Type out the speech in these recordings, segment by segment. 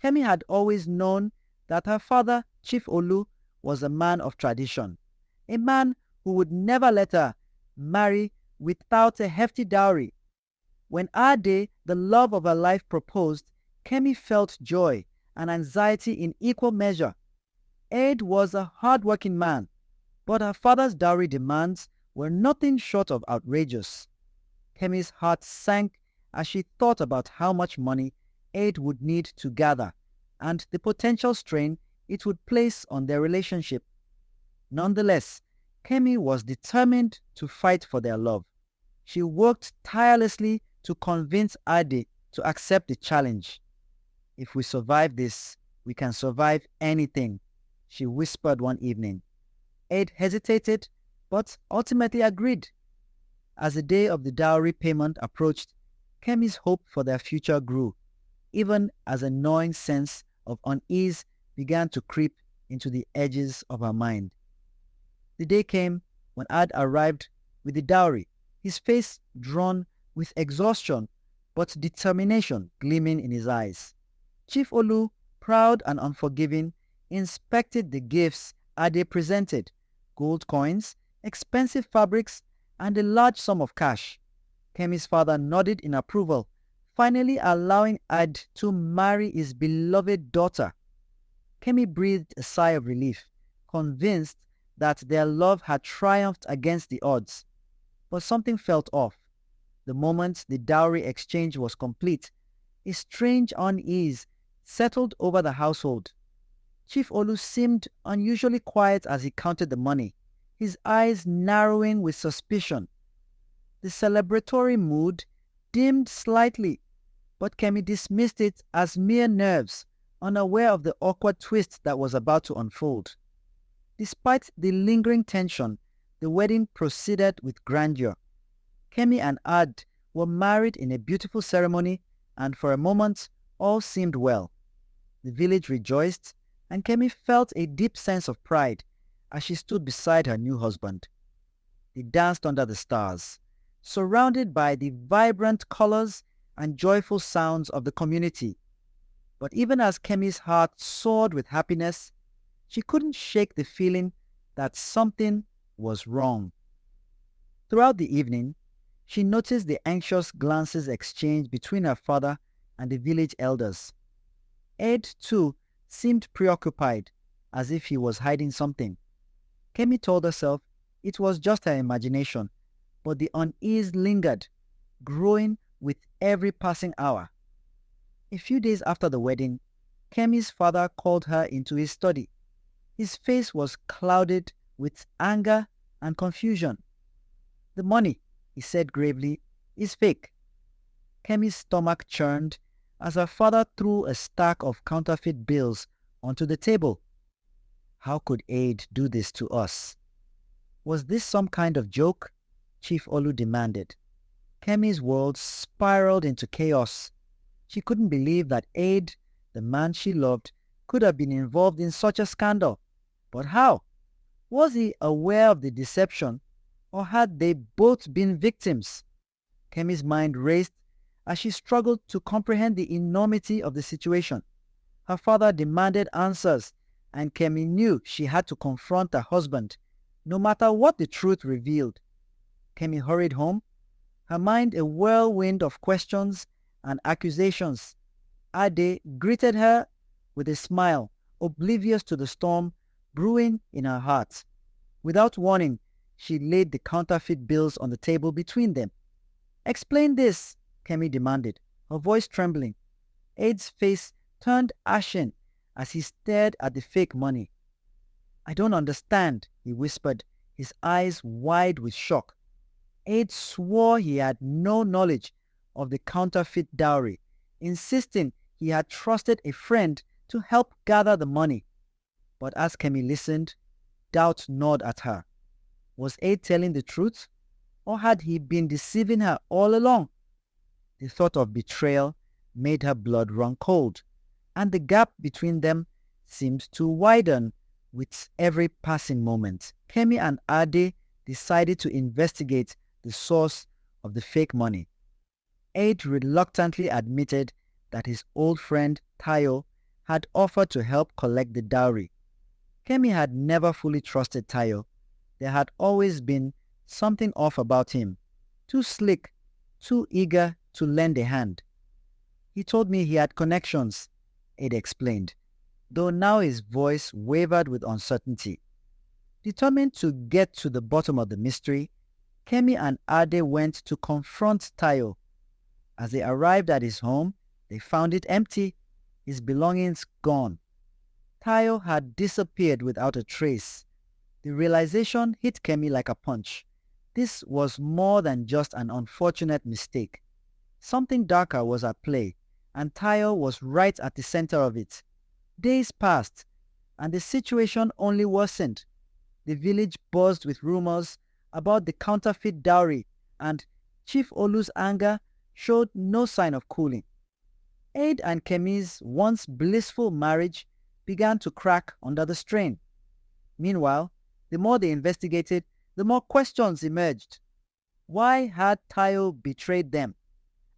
Kemi had always known that her father, Chief Olu, was a man of tradition, a man who would never let her marry without a hefty dowry. When Ade, the love of her life, proposed, Kemi felt joy and anxiety in equal measure. Ade was a hard-working man, but her father's dowry demands were nothing short of outrageous. Kemi's heart sank as she thought about how much money Ade would need to gather and the potential strain it would place on their relationship. Nonetheless, Kemi was determined to fight for their love. She worked tirelessly to convince Ade to accept the challenge. "If we survive this, we can survive anything," she whispered one evening. Ade hesitated, but ultimately agreed. As the day of the dowry payment approached, Kemi's hope for their future grew, even as a gnawing sense of unease began to creep into the edges of her mind. The day came when Ade arrived with the dowry, his face drawn with exhaustion but determination gleaming in his eyes. Chief Olu, proud and unforgiving, inspected the gifts Ade presented: gold coins, expensive fabrics, and a large sum of cash. Kemi's father nodded in approval, finally allowing Ade to marry his beloved daughter. Kemi breathed a sigh of relief, convinced that their love had triumphed against the odds. But something felt off. The moment the dowry exchange was complete, a strange unease settled over the household. Chief Olu seemed unusually quiet as he counted the money, his eyes narrowing with suspicion. The celebratory mood dimmed slightly, but Kemi dismissed it as mere nerves, unaware of the awkward twist that was about to unfold. Despite the lingering tension, the wedding proceeded with grandeur. Kemi and Ade were married in a beautiful ceremony, and for a moment all seemed well. The village rejoiced, and Kemi felt a deep sense of pride as she stood beside her new husband. They danced under the stars, surrounded by the vibrant colors and joyful sounds of the community. But even as Kemi's heart soared with happiness, she couldn't shake the feeling that something was wrong. Throughout the evening, she noticed the anxious glances exchanged between her father and the village elders. Ade, too, seemed preoccupied, as if he was hiding something. Kemi told herself it was just her imagination, but the unease lingered, growing with every passing hour. A few days after the wedding, Kemi's father called her into his study. His face was clouded with anger and confusion. "The money," he said gravely, "is fake." Kemi's stomach churned as her father threw a stack of counterfeit bills onto the table. How could Ade do this to us? Was this some kind of joke? Chief Olu demanded. Kemi's world spiraled into chaos. She couldn't believe that Ade, the man she loved, could have been involved in such a scandal. But how? Was he aware of the deception, or had they both been victims? Kemi's mind raced as she struggled to comprehend the enormity of the situation. Her father demanded answers, and Kemi knew she had to confront her husband, no matter what the truth revealed. Kemi hurried home, her mind a whirlwind of questions and accusations. Ade greeted her with a smile, oblivious to the storm brewing in her heart. Without warning, she laid the counterfeit bills on the table between them. "Explain this," Kemi demanded, her voice trembling. Ade's face turned ashen as he stared at the fake money. "I don't understand," he whispered, his eyes wide with shock. Ade swore he had no knowledge of the counterfeit dowry, insisting he had trusted a friend to help gather the money. But as Kemi listened, doubt gnawed at her. Was Ade telling the truth, or had he been deceiving her all along? The thought of betrayal made her blood run cold, and the gap between them seemed to widen with every passing moment. Kemi and Ade decided to investigate the source of the fake money. Ade reluctantly admitted that his old friend Tayo had offered to help collect the dowry. Kemi had never fully trusted Tayo. There had always been something off about him. Too slick, too eager to lend a hand. He told me he had connections, Ade explained, though now his voice wavered with uncertainty. Determined to get to the bottom of the mystery, Kemi and Ade went to confront Tayo. As they arrived at his home, they found it empty, his belongings gone. Tayo had disappeared without a trace. The realization hit Kemi like a punch. This was more than just an unfortunate mistake. Something darker was at play, and Tayo was right at the center of it. Days passed, and the situation only worsened. The village buzzed with rumors about the counterfeit dowry, and Chief Olu's anger showed no sign of cooling. Ade and Kemi's once blissful marriage began to crack under the strain. Meanwhile, the more they investigated, the more questions emerged. Why had Tayo betrayed them?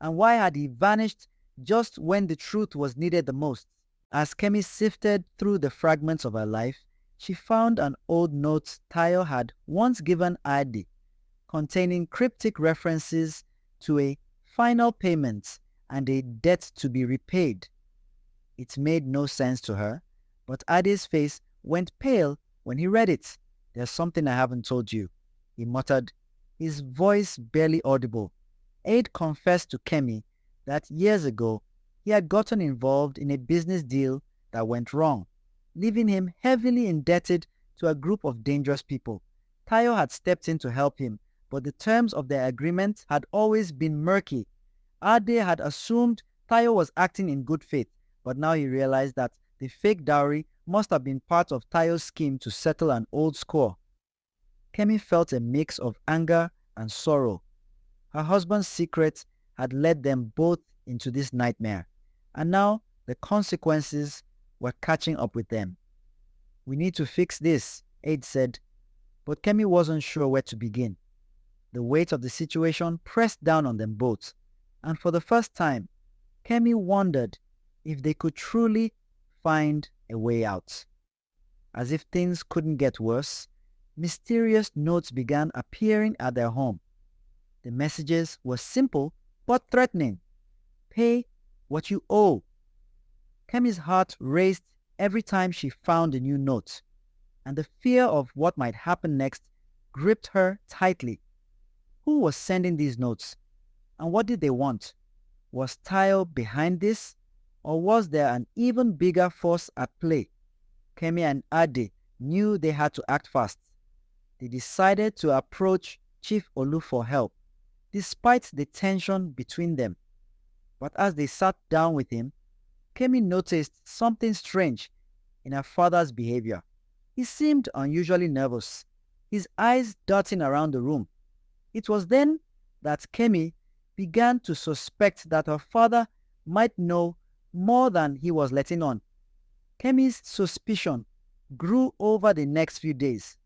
And why had he vanished just when the truth was needed the most? As Kemi sifted through the fragments of her life, she found an old note Tayo had once given Ade, containing cryptic references to a final payment and a debt to be repaid. It made no sense to her, but Ade's face went pale when he read it. "There's something I haven't told you," he muttered, his voice barely audible. Ade confessed to Kemi that years ago he had gotten involved in a business deal that went wrong, leaving him heavily indebted to a group of dangerous people. Tayo had stepped in to help him, but the terms of their agreement had always been murky. Ade had assumed Tayo was acting in good faith, but now he realized that the fake dowry must have been part of Tayo's scheme to settle an old score. Kemi felt a mix of anger and sorrow. Her husband's secret had led them both into this nightmare, and now the consequences were catching up with them. "We need to fix this," Ade said, but Kemi wasn't sure where to begin. The weight of the situation pressed down on them both, and for the first time, Kemi wondered if they could truly find a way out. As if things couldn't get worse, mysterious notes began appearing at their home. The messages were simple but threatening. "Pay what you owe." Kemi's heart raced every time she found a new note, and the fear of what might happen next gripped her tightly. Who was sending these notes? And what did they want? Was Tayo behind this? Or was there an even bigger force at play? Kemi and Ade knew they had to act fast. They decided to approach Chief Olu for help, despite the tension between them. But as they sat down with him, Kemi noticed something strange in her father's behavior. He seemed unusually nervous, his eyes darting around the room. It was then that Kemi began to suspect that her father might know more than he was letting on. Kemi's suspicion grew over the next few days.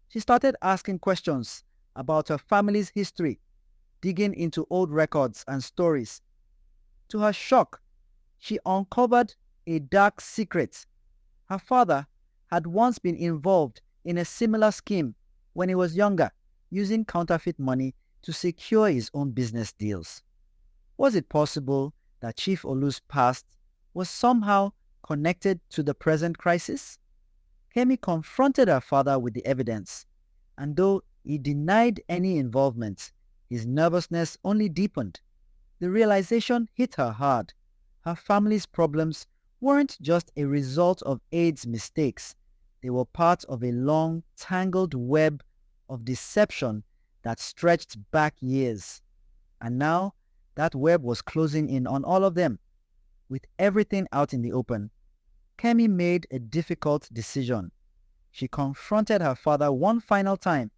She started asking questions about her family's history, digging into old records and stories. To her shock, she uncovered a dark secret. Her father had once been involved in a similar scheme when he was younger, using counterfeit money to secure his own business deals. Was it possible that Chief Olu's past was somehow connected to the present crisis? Kemi confronted her father with the evidence, and though he denied any involvement, his nervousness only deepened. The realization hit her hard. Her family's problems weren't just a result of Ade's mistakes. They were part of a long, tangled web of deception that stretched back years. And now, that web was closing in on all of them. With everything out in the open, Kemi made a difficult decision. She confronted her father one final time,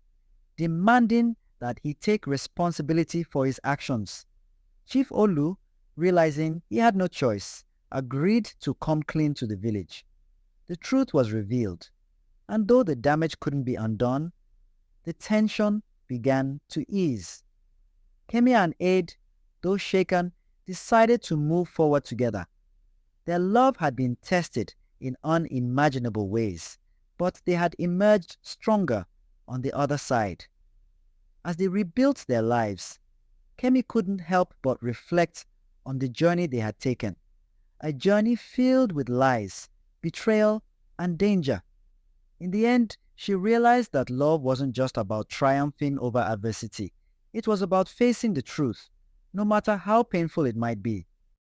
demanding that he take responsibility for his actions. Chief Olu, realizing he had no choice, agreed to come clean to the village. The truth was revealed, and though the damage couldn't be undone, the tension began to ease. Kemi and Ade, though shaken, decided to move forward together. Their love had been tested in unimaginable ways, but they had emerged stronger on the other side. As they rebuilt their lives, Kemi couldn't help but reflect on the journey they had taken, a journey filled with lies, betrayal, and danger. In the end, she realized that love wasn't just about triumphing over adversity. It was about facing the truth, no matter how painful it might be.